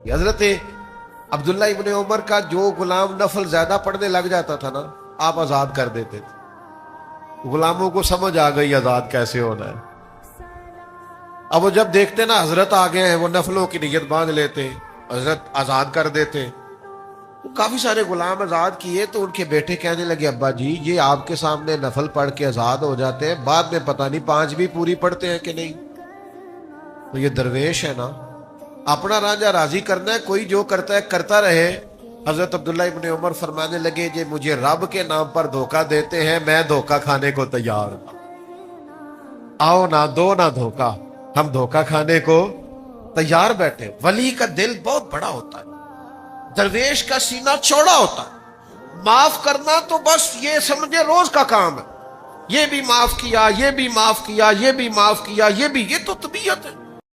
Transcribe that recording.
हजरत अब्दुल्ला इब्ने उमर का जो गुलाम नफल ज्यादा पढ़ने लग जाता था ना, आप आजाद कर देते थे। गुलामों को समझ आ गई आजाद कैसे होना है। अब वो जब देखते ना हजरत आ गए हैं, वो नफलों की नियत बांध लेते, हजरत आजाद कर देते। तो काफी सारे गुलाम आजाद किए तो उनके बेटे कहने लगे, अब्बा जी ये आपके सामने नफल पढ़ के आजाद हो जाते हैं, बाद में पता नहीं 5 भी पूरी पढ़ते हैं कि नहीं। तो ये दरवेश है ना, अपना राजा राजी करना है, कोई जो करता है करता रहे। हजरत अब्दुल्ला इब्ने उमर फरमाने लगे, जे मुझे रब के नाम पर धोखा देते हैं, मैं धोखा खाने को तैयार हूं। आओ ना दो ना धोखा, हम धोखा खाने को तैयार बैठे। वली का दिल बहुत बड़ा होता है, दरवेश का सीना चौड़ा होता है। माफ करना तो बस ये समझे रोज का काम है, ये भी माफ किया, ये भी माफ किया, ये भी माफ किया, ये भी, ये तो तबीयत है।